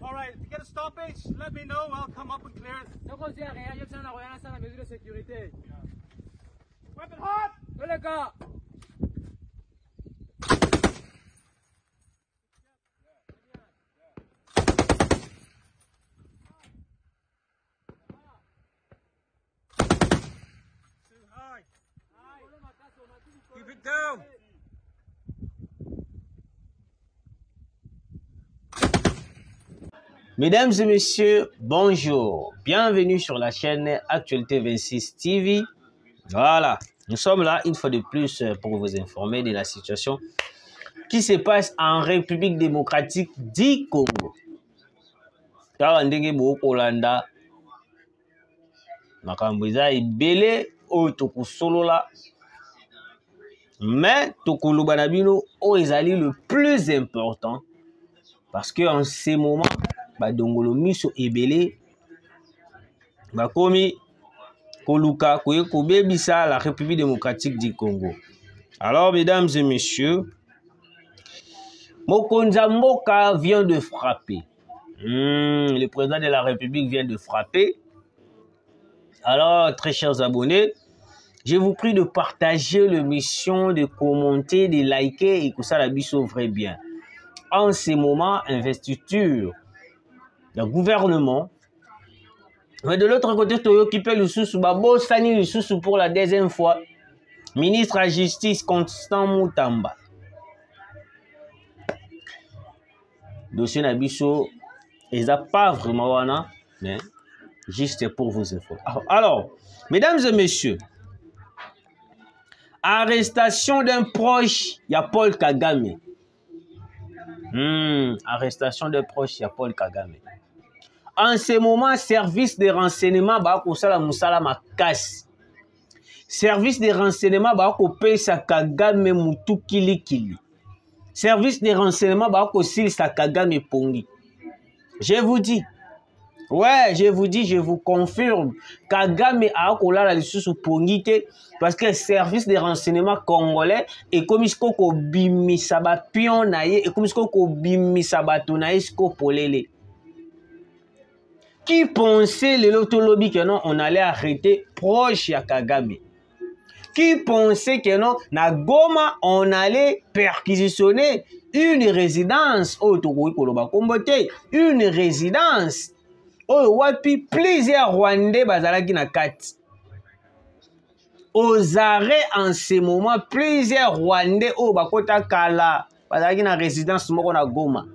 All right, if you get a stoppage, let me know. I'll come up and clear it. Weapon hot! Too high. Keep it down. Mesdames et messieurs, bonjour. Bienvenue sur la chaîne Actualité 26 TV. Voilà, nous sommes là une fois de plus pour vous informer de la situation qui se passe en République démocratique du Congo. Car ndenge bokolanda makambo eza ebele oyo tokusolola, mais tokoloba na bino oyo ezali le plus important parce que en ce moment badongolo miso ebele bakomi koluka koye kobebisa la République démocratique du Congo. Alors mesdames et messieurs, Mokonza Mboka vient de frapper. Le président de la République vient de frapper. Alors très chers abonnés, je vous prie de partager l'émission, de commenter, de liker et que ça la biso vrai bien. En ce moment, investiture le gouvernement. Mais de l'autre côté, Toyo qui peut le sous Babo Sani le sous pour la deuxième fois. Ministre à justice Constant Moutamba. Dossier Nabiso, ils n'ont pas vraiment wana, mais juste pour vous informer. Alors, mesdames et messieurs, arrestation d'un proche, il y a Paul Kagame. Arrestation d'un proche, il y a Paul Kagame. En ce moment, service de renseignement bakosala musala makasi. Service de renseignement bakopesa Kagame mutu kilikili. Service de renseignement bakosilisa Kagame pongi. Je vous dis, ouais, je vous dis, je vous confirme, Kagame a kolala lisusu pongi te parce que service de renseignement congolais et comme isko ko bimisa ba pion na ye et comme isko ko bimisa bato na isko polele. Qui pensait le lotolobi que non, on allait arrêter proche à Kagame? Qui pensait que non, na Goma, on allait perquisitionner une résidence, une résidence, wapi plusieurs Rwandais bazalaki na kati. Aux arrêts en ce moment, plusieurs Rwandais bakota kala bazalaki na résidence moko na Goma.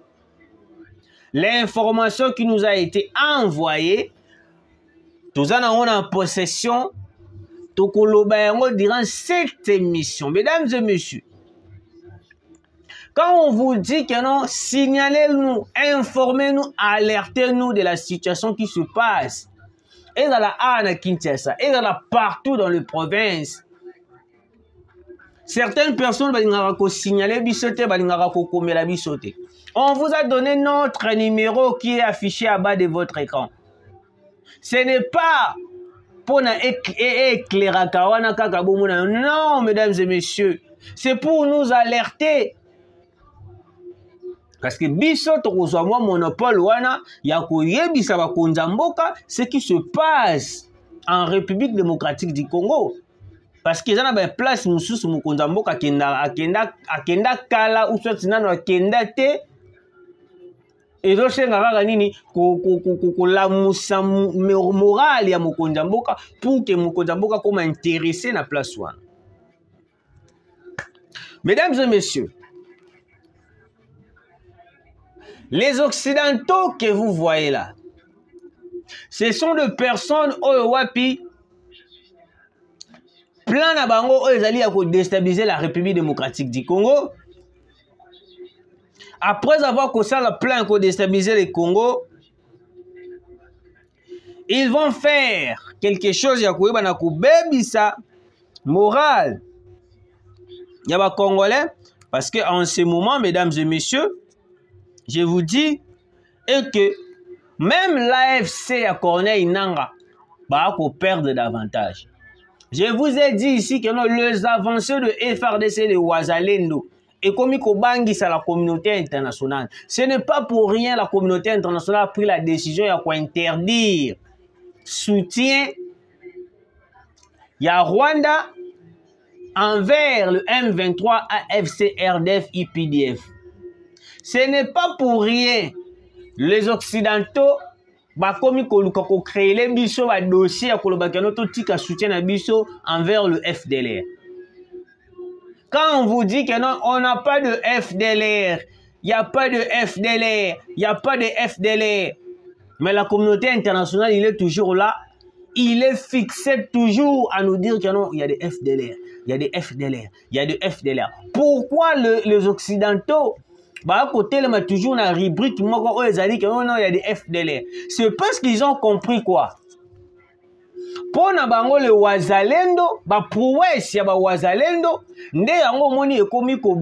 L'information qui nous a été envoyée, nous en avons en possession, durant cette émission. Mesdames et messieurs, quand on vous dit que non, signalez-nous, informez-nous, alertez-nous de la situation qui se passe. Et dans la Anna Kinshasa, et dans la partout dans les provinces. Certaines personnes vont signaler bisote, vont bisote. On vous a donné notre numéro qui est affiché à bas de votre écran. Ce n'est pas pour éclairer kawana kakabomuna. Non, mesdames et messieurs, c'est pour nous alerter. Parce que biso tokozwa mwa monopole wana ya koyebisa bakonza mboka ce qui se passe en République démocratique du Congo. Parce que y a une place mususu mokonza mboka akenda kala ou soit sinano akenda te. Et donc c'est kaka nini kolamusa morale ya mokonza mboka pour que mokonza mboka comme intéressé na place wana. Mesdames et messieurs, les Occidentaux que vous voyez là, ce sont des personnes oyo wapi plan na bango oyo ezali ya déstabiliser la République démocratique du Congo. Après avoir causé le plan pour déstabiliser le Congo, ils vont faire quelque chose ya koyeba ko bebisa morale ya ba Congolais parce que en ce moment, mesdames et messieurs, je vous dis que même l'AFC à Corneille Nanga va perdre davantage. Je vous ai dit ici que non, les avancées de FRDC de Ouazalendo et comme il à la communauté internationale. Ce n'est pas pour rien la communauté internationale a pris la décision d'interdire soutien. Il y a Rwanda envers le M23 AFC RDF IPDF. Ce n'est pas pour rien les Occidentaux bakomi ko créer les biso ba dossier ya kolobakano to tika soutien na biso envers le FDLR. Quand on vous dit que non, on n'a pas de FDLR, il n'y a pas de FDLR, il n'y a pas de FDLR. Mais la communauté internationale, il est toujours là. Il est fixé toujours à nous dire que non, il y a des FDLR, il y a des FDLR, il y a des FDLR. Pourquoi les Occidentaux, à côté, ils ont toujours une rubrique, ils ont dit que non, il y a des FDLR. C'est parce qu'ils ont compris quoi? Pour bango le wazalendo, ba prouesse ya ba wazalendo, nde yango moni ekomi ko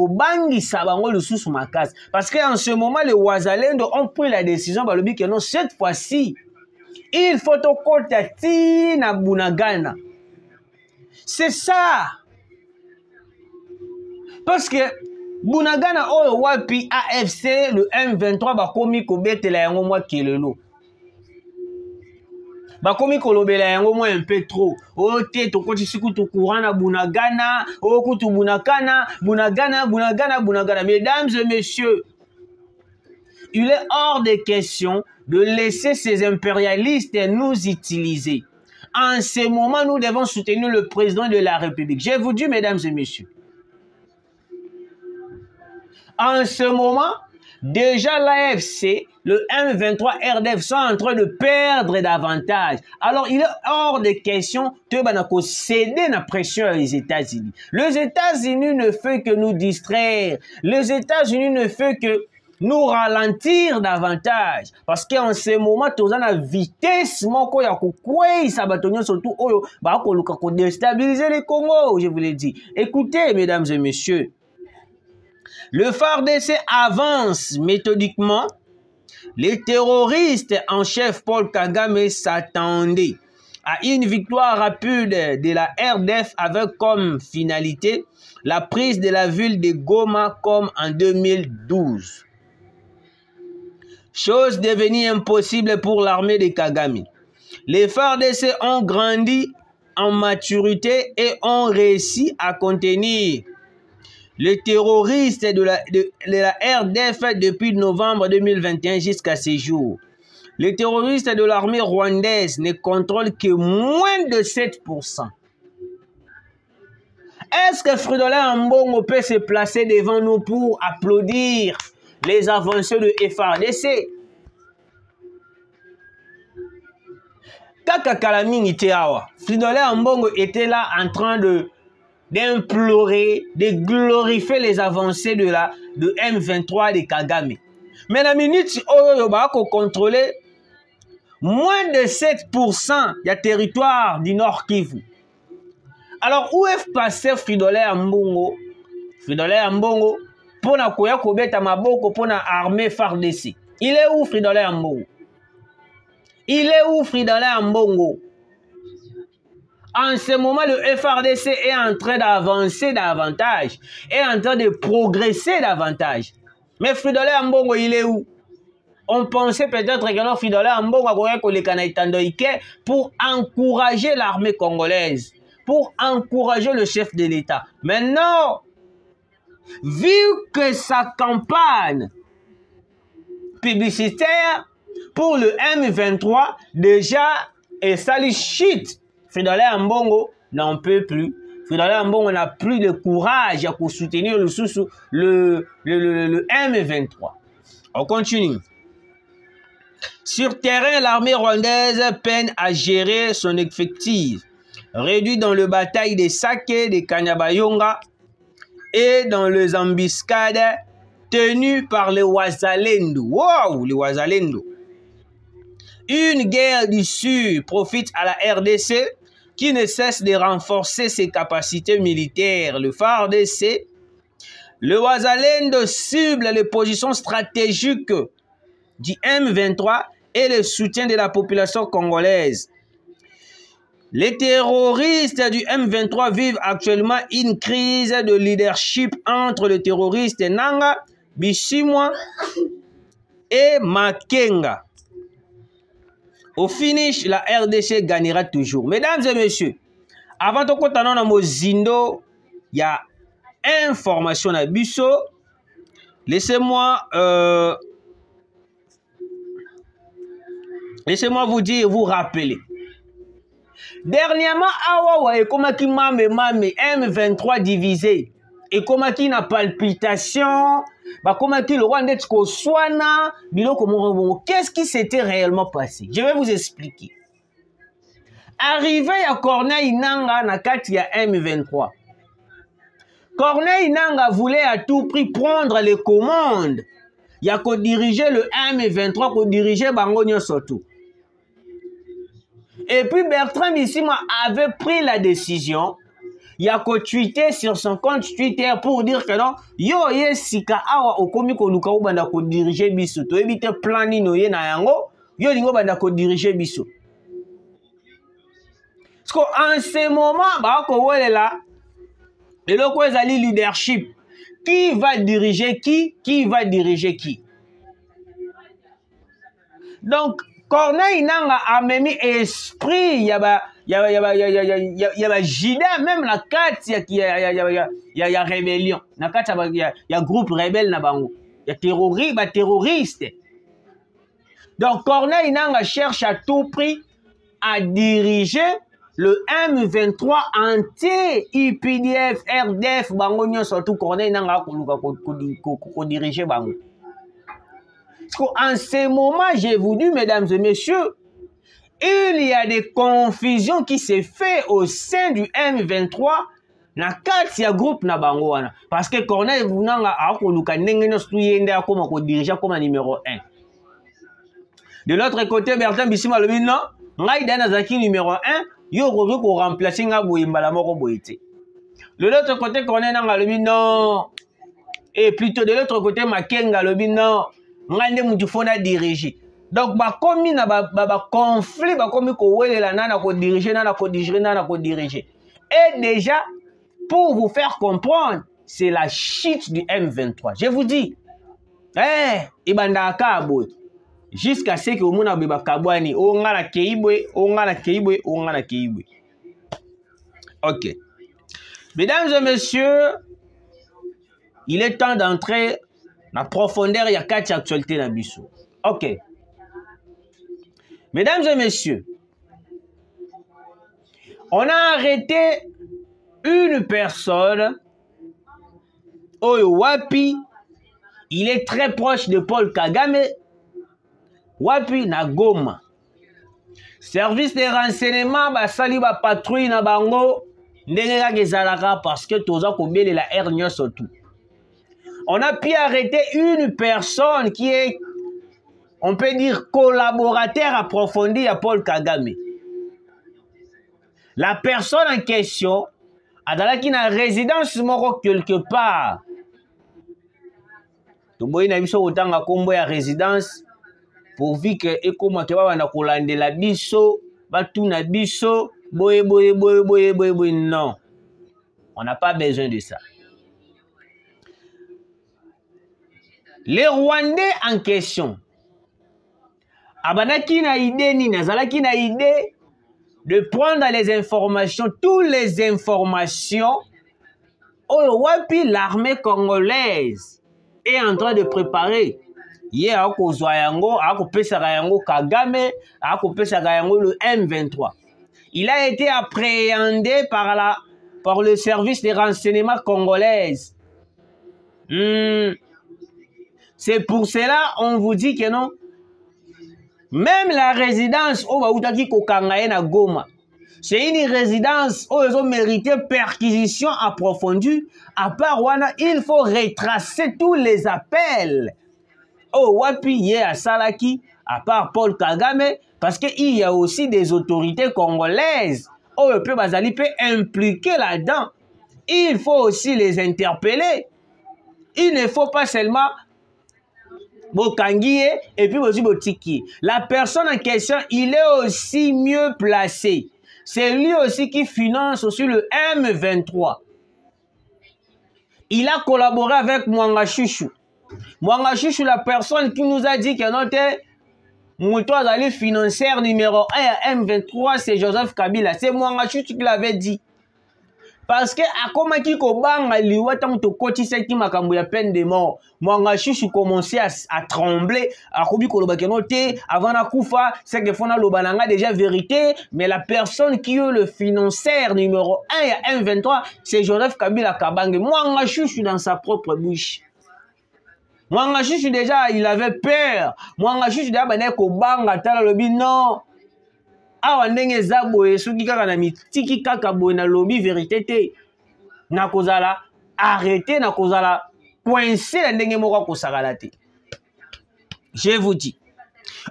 bangisa bango le sous makasi. Parce qu'en ce moment, les wazalendo ont pris la décision, ba lobi que non, cette fois-ci, il faut te contacter na Bunagana. C'est ça. Parce que Bunagana oyo wapi AFC, le M23 ba komi ko betela yango mwa kelelo. Bakomi kolobela yango moi un peu trop. Oh te tokoti siku to courant na Bunagana, oh kutu Bunagana, Bunagana, Bunagana, Bunagana. Mesdames et messieurs, il est hors de question de laisser ces impérialistes nous utiliser. En ce moment, nous devons soutenir le président de la République. Je vous dis, mesdames et messieurs, en ce moment, déjà l'AFC, le M23 RDF sont en train de perdre davantage. Alors, il est hors de question de céder la pression aux États-Unis. Les États-Unis ne font que nous distraire. Les États-Unis ne font que nous ralentir davantage. Parce qu'en ce moment, nous avons la vitesse, surtout, déstabiliser les Congo, je vous l'ai dit. Écoutez, mesdames et messieurs, le FARDC avance méthodiquement. Les terroristes en chef Paul Kagame s'attendaient à une victoire rapide de la RDF avec comme finalité la prise de la ville de Goma comme en 2012. Chose devenue impossible pour l'armée de Kagame. Les FARDC ont grandi en maturité et ont réussi à contenir les terroristes de la RDF depuis novembre 2021 jusqu'à ce jour. Les terroristes de l'armée rwandaise ne contrôlent que moins de 7%. Est-ce que Fridolin Ambongo peut se placer devant nous pour applaudir les avancées de FARDC? Kaka Kalamini Teawa, Fridolin Ambongo était là en train d'implorer, de glorifier les avancées de M23 de Kagame. Mais la minute où on va contrôler moins de 7% du territoire du Nord Kivu. Alors, où est passé Fridolin Ambongo? Fridolin Ambongo, pour na koya kobeta maboko pour na armée FARDC. Il est où Fridolin Ambongo? Il est où Fridolin Ambongo? En ce moment, le FARDC est en train d'avancer davantage, est en train de progresser davantage. Mais Fridolin Ambongo, il est où? On pensait peut-être que Fridolin Ambongo a pour encourager l'armée congolaise, pour encourager le chef de l'État. Mais non! Vu que sa campagne publicitaire pour le M23 déjà est sali shit, Fridolin Ambongo n'en peut plus. Fridolin Ambongo n'a plus de courage pour soutenir le M23. On continue. Sur terrain, l'armée rwandaise peine à gérer son effectif, réduit dans le bataille des Sake, des Kanyabayonga et dans les embuscades tenues par les Wazalendo. Wow, les Wazalendo. Une guerre du Sud profite à la RDC qui ne cesse de renforcer ses capacités militaires. Le FARDC, le Wazalendo cible les positions stratégiques du M23 et le soutien de la population congolaise. Les terroristes du M23 vivent actuellement une crise de leadership entre le terroriste Nanga Bisimwa et Makenga. Au finish, la RDC gagnera toujours. Mesdames et messieurs, avant de continuer dans Mozindo, il y a information à Bisso. Laissez-moi vous dire et vous rappeler. Dernièrement, Awawa et Komaki Mame M23 divisé. Et Komaki na palpitation. Komaki le roi Ndetsko Swana. Qu'est-ce qui s'était réellement passé? Je vais vous expliquer. Arrivé à Corneille Nanga na kati ya M23. Corneille Nanga voulait à tout prix prendre les commandes. Il y a qu'à diriger le M23, qu'à diriger Bangonio Soto. Et puis Bertrand Bisimwa avait pris la décision. Il y a qu'à tweeter sur son compte Twitter pour dire que non, yo ye sika awa okomi ko luka banda ko diriger biso. To ebite plani no ye na yango, yo lingo banda ko diriger biso. Parce qu'en ce moment, ba ko welela et le quoi ezali leadership. Qui va diriger qui? Qui va diriger qui? Donc, Corneille Nanga a même esprit, il y a Jida, même la carte, il y a rébellion. Il y a groupe rebelle, il y a terroriste. Donc, Corneille Nanga cherche à tout prix à diriger le M23 anti-IPDF, RDF, Bangonio, surtout Corneille Nanga pour diriger Bango. En ce moment, j'ai vous dit, mesdames et messieurs, il y a des confusions qui se fait au sein du M23 na kati ya groupe na bango wana. Parce que Corneille Nanga a koluka ndenge nyonso yende akoma ko diriger comme numéro 1. De l'autre côté, Bertrand Bisimwa le non, ngai dana zaki numéro 1, yo ko remplacer nga boyimbala moko boyete. De l'autre côté, Corneille Nanga le non. Et plutôt de l'autre côté, Makenga le non. Ngande mutufona diriger. Donc bakomi na ba conflit bakomi ko welela nana ko diriger nana ko diriger nana ko diriger. Et déjà pour vous faire comprendre, c'est la chute du M23. Je vous dis ibanda kabo jusqu'à ce que omuna beba kabwani ongala keibwe ongala keibwe ongala keibwe. OK. Mesdames et messieurs, il est temps d'entrer la profondeur, il y a 4 actualités dans Bissou. OK. Mesdames et messieurs, on a arrêté une personne, Oyo Wapi, il est très proche de Paul Kagame, Wapi na Goma. Service de renseignement, basali ba patrouille na bango, ndenge gezalaka parce que toza kobele la R surtout. On a pu arrêter une personne qui est, on peut dire, collaborateur approfondi à Paul Kagame. La personne en question a dans la résidence moro quelque part. Tu vois, il y a autant de combo à résidence pourvu que ekoma ke baba na kolande la biso, batu na biso, boye. Non, on n'a pas besoin de ça. Les Rwandais en question, abanaki na idée ni nazalaki na idée de prendre les informations, toutes les informations. Oh, wapi l'armée congolaise est en train de préparer. Hier, Kagame, le M23. Il a été appréhendé par le service des renseignements congolaises. C'est pour cela on vous dit que non. Même la résidence au Baoutaki Kokangaye na Goma, c'est une résidence où ils ont mérité perquisition approfondie. À part Wana, il faut retracer tous les appels. Oh Wapi yé à Salaki, à part Paul Kagame, parce qu'il y a aussi des autorités congolaises. Oh le peuple Bazali peut impliquer là-dedans. Il faut aussi les interpeller. Il ne faut pas seulement Bokangie et puis aussi Botiki. La personne en question, il est aussi mieux placé. c'est lui aussi qui finance aussi le M23. Il a collaboré avec Mwanga Chouchou. Mwanga Chouchou, la personne qui nous a dit que notre Moutois allait financière numéro 1 à M23, c'est Joseph Kabila. C'est Mwanga Chouchou qui l'avait dit. Parce que à comment qui kobanga liwa tant to koti qui makambo ya peine de mort. Mwanga Chouchou commençait à trembler. À kobi koloba kenote avant na kufa, c'est que fona lobananga déjà vérité, mais la personne qui est le financier numéro 1 à M23, c'est Joseph Kabila Kabange. Mwanga Chouchou dans sa propre bouche. Mwanga Chouchou déjà il avait peur. Mwanga Chouchou déjà bana kobanga tala lobi non. Awa ndenge zabo esuki kaka na mitiki kaka boye na lobby vérité te na kozala arrêter na kozala coincé na ndenge moko kosakala te. Je vous dis.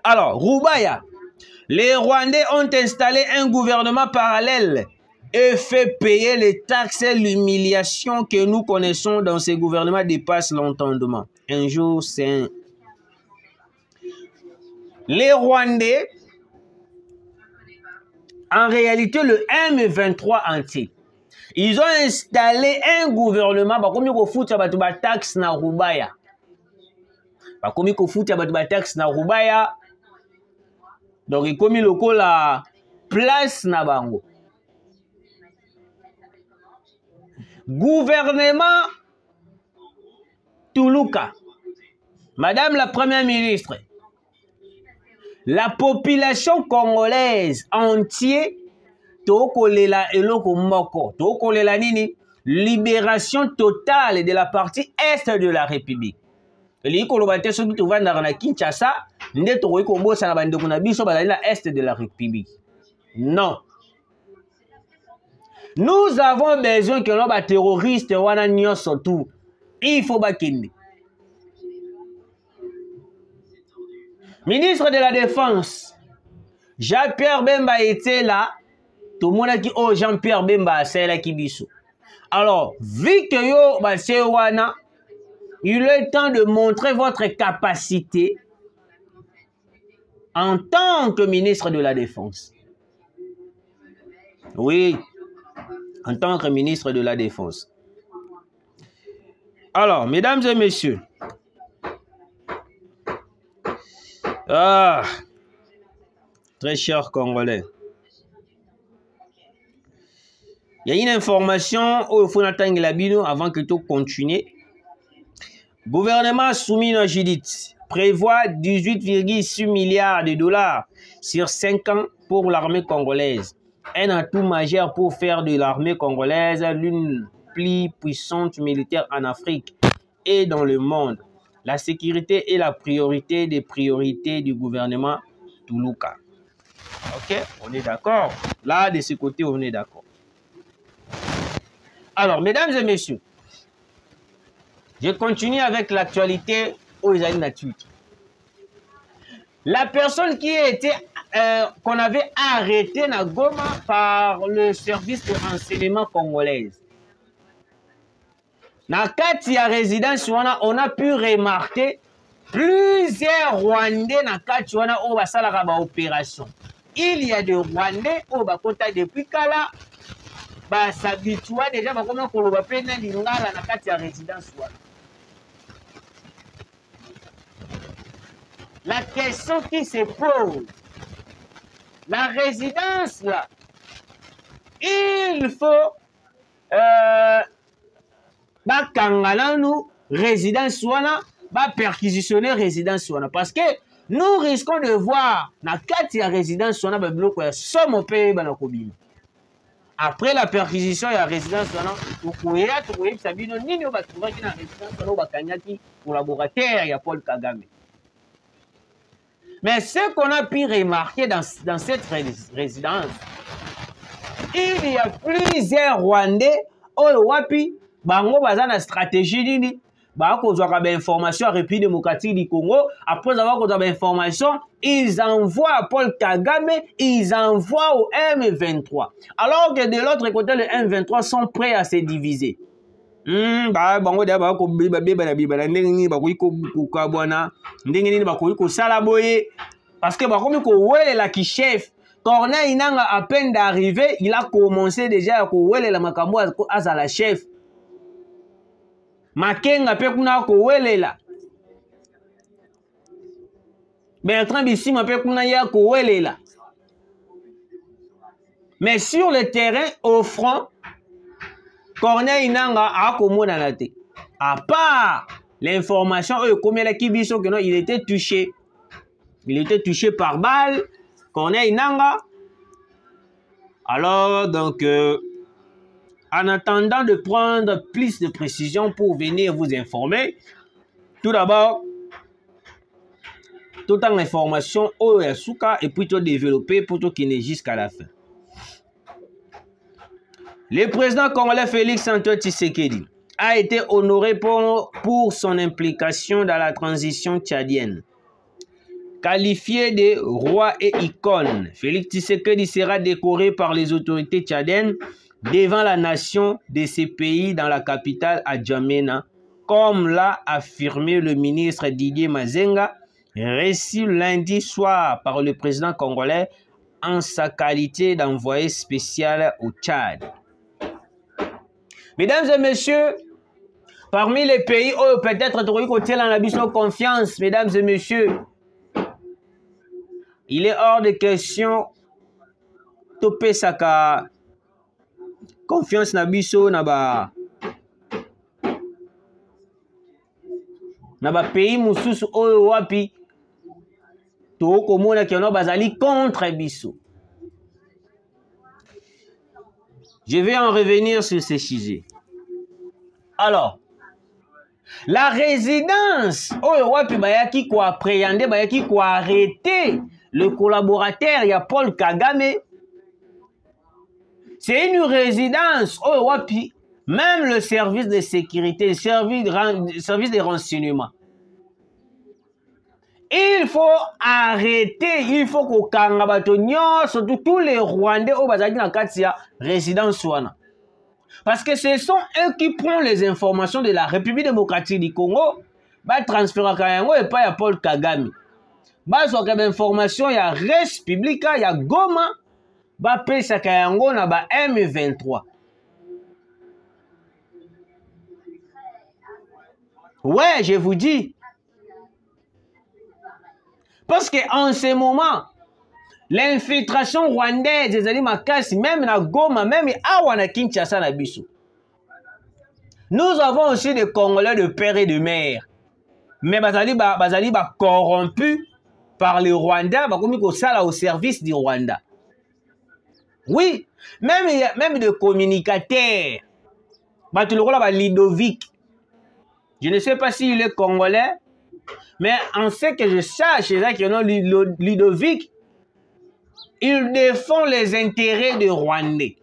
Alors, Roubaya, les Rwandais ont installé un gouvernement parallèle et fait payer les taxes et l'humiliation que nous connaissons dans ces gouvernements dépasse l'entendement. Un jour, c'est les Rwandais. En réalité, le M23 entier, ils ont installé un gouvernement, comme ils font des taxes na Roubaya. Comme ils font des taxes na Roubaya, donc ils ont mis la place na bango. Gouvernement Toulouka, Madame la Première ministre, la population congolaise entière, tokolela eloko moko, tokolela nini, libération totale de la partie est de la République. Li kolobate soki tovanda na Kinshasa, nde tokoki kobosa na bandeko na biso bazali na est de la République. Non. Nous avons besoin que nos terroristes wana nyonso tout. Il faut bakende. Ministre de la Défense, Jean-Pierre Bemba était là. Tout le monde a dit, oh, Jean-Pierre Bemba, c'est là qui biso. Alors, vu que yo, c'est wana, il est temps de montrer votre capacité en tant que ministre de la Défense. Oui, en tant que ministre de la Défense. Alors, mesdames et messieurs, très chers Congolais, il y a une information au Fonatang Labino avant que tout continue. Gouvernement soumis à Judith prévoit 18,6 milliards de dollars sur 5 ans pour l'armée congolaise. Un atout majeur pour faire de l'armée congolaise l'une plus puissante militaire en Afrique et dans le monde. La sécurité est la priorité des priorités du gouvernement Toulouka. Ok, on est d'accord. Là, de ce côté, on est d'accord. Alors, mesdames et messieurs, je continue avec l'actualité aux Twitter. La personne qui était qu'on avait arrêté à Goma par le service de renseignement congolais. Dans la résidence, on a pu remarquer plusieurs Rwandais dans la opération. Il y a des Rwandais au Bakota depuis Kala, s'habituent déjà à comment on va faire la résidence. La question qui se pose, la résidence là, il faut résidence perquisitionner résidence parce que nous risquons de voir na kati ya résidence bloc somme payé après la perquisition ya résidence collaborateur ya Paul Kagame. Mais ce qu'on a pu remarquer dans cette résidence, il y a plusieurs Rwandais wapi bango baza na stratégie nini ba kozwaka ba information à République démocratique du Congo. Après avoir kozwa ba information, ils envoient à Paul Kagame, ils envoient au M23. Alors que de l'autre côté, les M23 sont prêts à se diviser. Bango da ba ko beba ndenge ba ko kabwana ndenge nini ba ko sala boye parce que ba komi ko welela ki chef Corneille Nanga, à peine d'arriver, il a commencé déjà à kouwele la makambo à la chef. Makenga pe kuna kouwele la. Bertrand Bissima pe kuna ya kouwele la. Mais sur le terrain, au front, Corneille Nanga a komona na te. À part l'information, il était touché. Il était touché par balle. Corneille Nanga. Alors, donc, en attendant de prendre plus de précisions pour venir vous informer, tout d'abord, toute l'information au Yasuka et puis tout développer pour tout qui n'est jusqu'à la fin. Le président congolais Félix Antoine Tshisekedi a été honoré pour son implication dans la transition tchadienne. Qualifié de roi et icône, Félix Tshisekedi sera décoré par les autorités tchadiennes devant la nation de ces pays dans la capitale à Djamena, comme l'a affirmé le ministre Didier Mazenga, reçu lundi soir par le président congolais en sa qualité d'envoyé spécial au Tchad. Mesdames et messieurs, parmi les pays où peut-être tu confiance, mesdames et messieurs, il est hors de question de saka confiance na biso na ba pays mususu oyo wapi to komona keno bazali contre biso. Je vais en revenir sur ces sujets. Alors, la résidence oyo wapi bayaki ko appréhender, bayaki ko arrêter le collaborateur, il y a Paul Kagame. C'est une résidence. Oh, wapi. Même le service de sécurité, le service de renseignement. Il faut arrêter. Il faut qu'au Kangabatonio, surtout tous les Rwandais au Bazaki na Katia, résidence Wana. Parce que ce sont eux qui prennent les informations de la République démocratique du Congo, bah transférer Kayango et pas à Paul Kagame. Bah soit qu'il y a information, il y a Res Publica, il y a Goma, bah pesa Kayango na ba M23. Ouais, je vous dis. Parce qu'en ce moment, l'infiltration rwandaise des alliés makasi, même na Goma, même à na Kinshasa na biso. Nous avons aussi des Congolais de père et de mère. Mais bazali ba corrompus par les Rwandais, bah comme ils sont au service du Rwanda. Oui, même des communicateurs. Bah tu le vois là, Ludovic. Je ne sais pas s'il est congolais, mais en ce que je sache, c'est là qu'il y a Ludovic. Il défend les intérêts de Rwandais.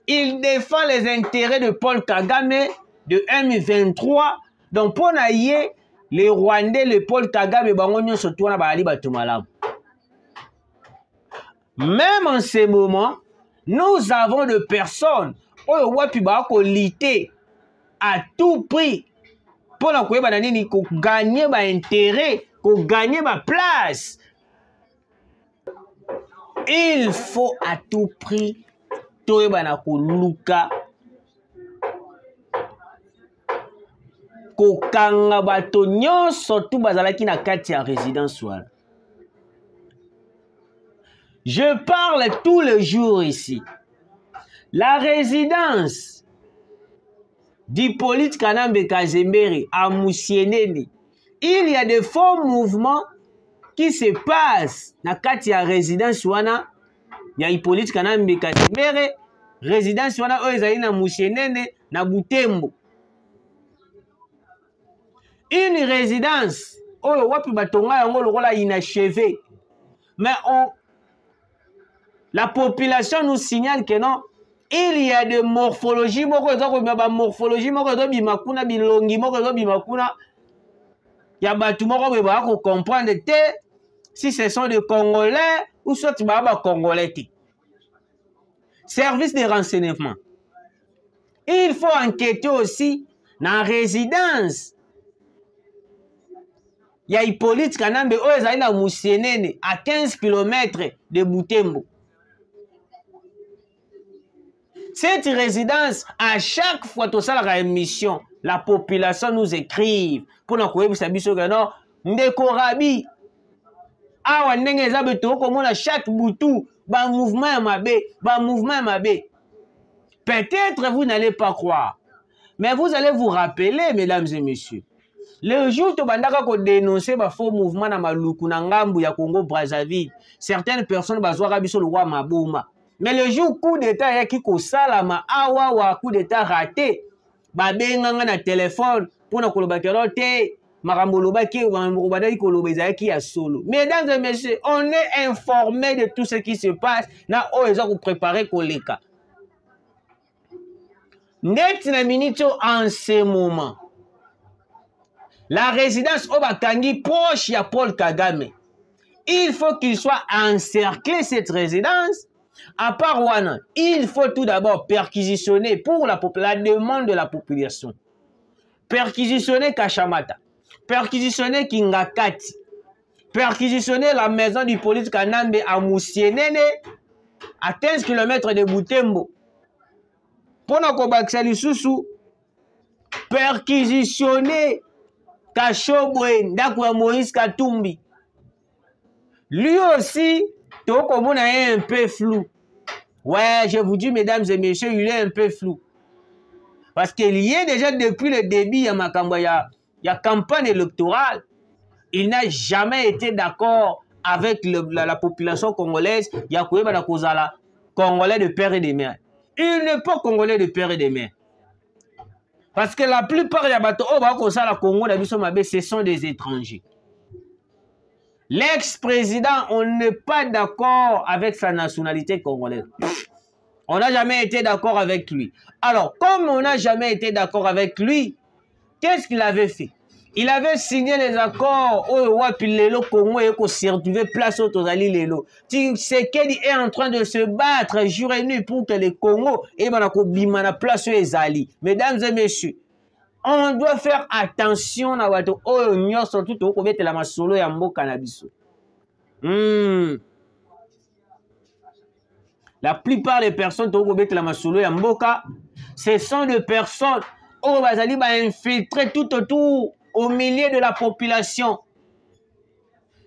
Il défend les intérêts de Paul Kagame, de M23. Donc pour naïe, les Rwandais, le Paul Kagame, même en ce moment, nous avons des personnes qui ont lutté à tout prix pour gagner l'intérêt, pour gagner ma place. Il faut à tout prix kokanga bato nyonso tu bazalaki na kati ya résidence wana. Je parle tous les jours ici. La résidence d'Hippolyte Kanambe Kazembere à Musienene, il y a de faux mouvements qui se passent na kati ya résidence wana ya Hippolyte Kanambe Kazembere, résidence wana oyo ezali na Musienene na Butembo. Une résidence, oh, wapi batonga yango lokola inachevé. Mais la population nous signale que non, il y a de morphologie, morphologie, bimakuna, bilongi, bimakuna. Il y a batu moko ko comprendre si ce sont des Congolais ou soit baba Congolais. Service de renseignement. Il faut enquêter aussi dans la résidence. Il y a Hippolyte Kanambe, à 15 km de Butembo. Cette résidence, à chaque fois que la émission, la population nous écrive pour nous dire que non, Ndekorabi, awa ndenge eza beto komona chaque boutou, ba mouvement mabé. Peut-être vous n'allez pas croire, mais vous allez vous rappeler, mesdames et messieurs, le jour où bandaka ko dénoncer ba faux mouvement na maluku na ngambu ya Congo Brazzaville, certaines personnes bazwaka biso le roi maboma. Mais le jour coup d'état yaki ko salama awa wa coup d'état raté, ba benganga na téléphone pour na koloba kerote makambo lobaki badaki koloba ezaki ya solo. Mesdames et messieurs, on est informé de tout ce qui se passe na o eza ko préparer koleka. Net na minito en ce moment. La résidence Obakangi proche de Paul Kagame. Il faut qu'il soit encerclé cette résidence. À part Wana, il faut tout d'abord perquisitionner pour la demande de la population. Perquisitionner Kachamata. Perquisitionner Kingakati. Perquisitionner la maison du police Kanambe à Moussienene à 15 km de Boutembo. Pour nous Susu, perquisitionner Kachobwe, Ndakwa Moïse Katumbi. Lui aussi, Tokomona est un peu flou. Ouais, je vous dis, mesdames et messieurs, il est un peu flou. Parce qu'il y est déjà depuis le début, il y a campagne électorale. Il n'a jamais été d'accord avec la population congolaise. Il y a Congolais de père et de mère. Il n'est pas Congolais de père et de mère. Parce que la plupart des bateaux au Congo, ce sont des étrangers. L'ex-président, on n'est pas d'accord avec sa nationalité congolaise. On n'a jamais été d'accord avec lui. Alors, comme on n'a jamais été d'accord avec lui, qu'est-ce qu'il avait fait? Il avait signé les accords au Wapilelo Congo et au Certuvé place au Tozali Lelo. Tshisekedi est en train de se battre jour et nuit pour que les Congo et Bimana place aux Ali. Mesdames et messieurs, on doit faire attention à Wato Oyo surtout au Kobe la masolo ya mboka na biso. La plupart des personnes au Kobe la masolo ya mboka, ce sont des personnes au Bazali ba infiltrer tout autour au milieu de la population.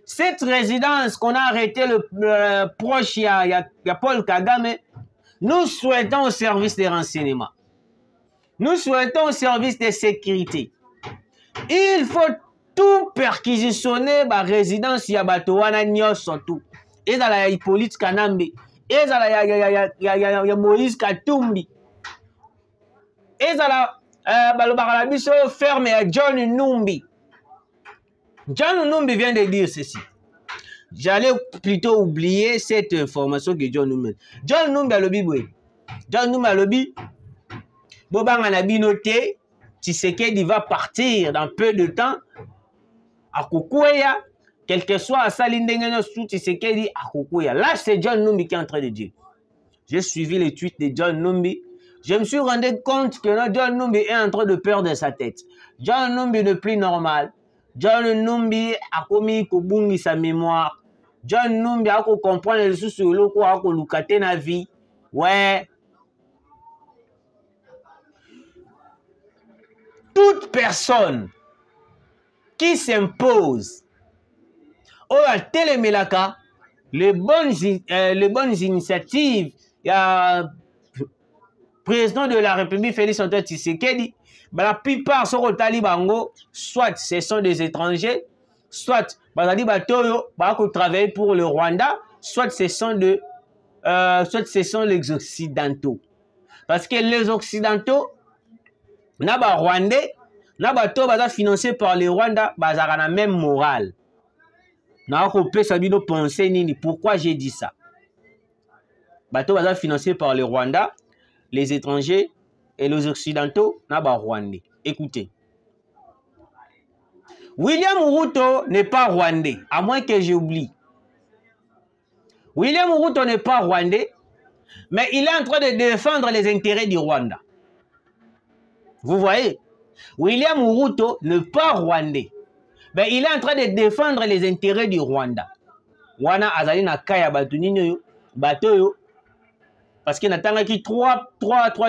Cette résidence qu'on a arrêté le proche, il y a Paul Kagame, nous souhaitons au service des renseignements. Nous souhaitons au service de sécurité. Il faut tout perquisitionner la résidence ya Batowana Nyos tout. Et dans la Hippolyte Kanambe, et dans la Moïse Katumbi, et dans la Balobarabiso ferme à John Numbi. John Numbi vient de dire ceci. J'allais plutôt oublier cette information que John Numbi. John Numbi a le biboué. John Numbi a le biboué. Boban a noté, Tshisekedi va partir dans peu de temps à Kukuya, quel que soit à Salindengeno sous Tshisekedi à Kukuya. Là, c'est John Numbi qui est en train de dire. J'ai suivi les tweets de John Numbi. Je me suis rendu compte que John Numbi est en train de perdre sa tête. John Numbi n'est plus normal. John Numbi a commis Kobungi sa mémoire. John Numbi a compris les sous locaux a colocé na vie. Ouais. Toute personne qui s'impose au Télémelaka, les bonnes initiatives, il y a président de la République Félix Antoine Tshisekedi, la plupart sont au Talibango, soit ce sont des étrangers, soit travaillent pour le Rwanda, soit ce sont les Occidentaux. Parce que les Occidentaux, Naba Rwandais, Naba Toba financé par les Rwandais, bazara na même morale. Pourquoi j'ai dit ça? Bateau baza financé par les Rwandais, les étrangers et les Occidentaux, Naba Rwandais. Écoutez. William Ruto n'est pas Rwandais, à moins que j'oublie. William Ruto n'est pas Rwandais, mais il est en train de défendre les intérêts du Rwanda. Vous voyez? William Ruto n'est pas Rwandais, mais il est en train de défendre les intérêts du Rwanda. Wana azali na kaya batunino yo, bato yo. parce que natangaki trois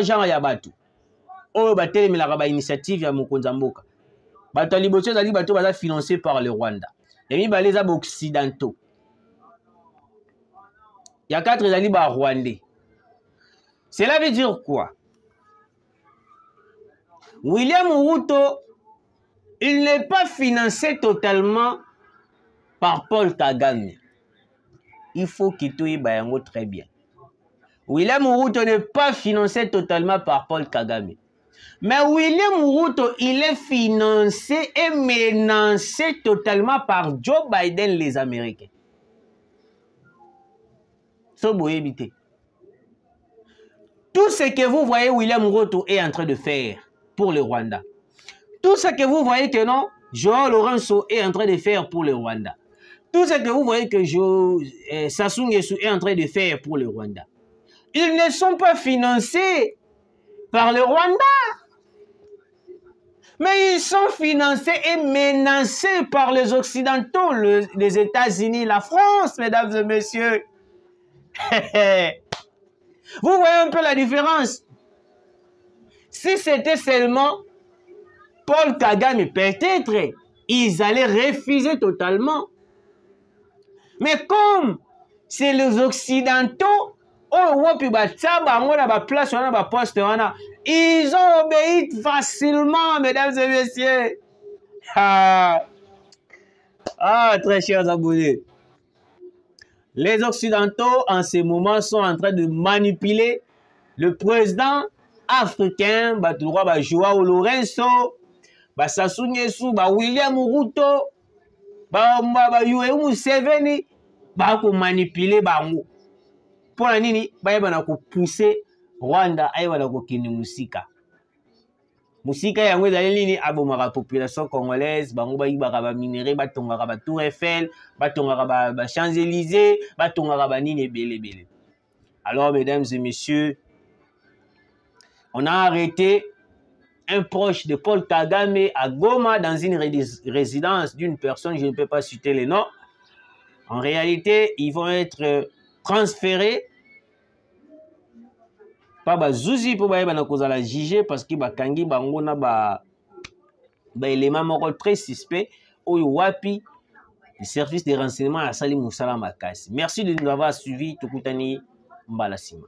genres ya bato oyo batelemelaka bainitiative ya mokonzi ya mboka. Bato ya liboso ezali bato baza financé par le Rwanda. Ya mibale eza baoccidentaux. Ya 4 ezali ba-rwandais. Cela veut dire quoi? William Ruto, il n'est pas financé totalement par Paul Kagame. Il faut qu'il te y très bien. William Ruto n'est pas financé totalement par Paul Kagame. Mais William Ruto, il est financé et menacé totalement par Joe Biden, les Américains. Tout ce que vous voyez William Ruto est en train de faire pour le Rwanda. Tout ce que vous voyez que non, Joao Lorenzo est en train de faire pour le Rwanda. Tout ce que vous voyez que Sassou Nguesso est en train de faire pour le Rwanda. Ils ne sont pas financés par le Rwanda. Mais ils sont financés et menacés par les Occidentaux, les États-Unis, la France, mesdames et messieurs. Vous voyez un peu la différence. Si c'était seulement Paul Kagame, peut-être, ils allaient refuser totalement. Mais comme c'est les Occidentaux, ils ont obéi facilement, mesdames et messieurs. Très chers abonnés. Les Occidentaux, en ce moment, sont en train de manipuler le président africain, Joao Lorenzo, Sassou Nguesso, William Ruto, Yoweri Museveni, manipuler bango. Pour la nini, pousser Rwanda aïwa kokini musika. Musika yango ezali nini abomaka population congolaise, bango bayibaka ba minerai, batongaka ba Tour Eiffel, batongaka ba Champs-Élysées, batongaka ba nini ebele. Alors mesdames et messieurs, on a arrêté un proche de Paul Kagame à Goma dans une résidence d'une personne, je ne peux pas citer les noms. En réalité, ils vont être transférés par Bazouzi pour la juger parce que Bakangi Bangona ba élément moko très suspect au wapi le service de renseignement à Salim Moussala Makasi. Merci de nous avoir suivis. Tukutani Mbalasima.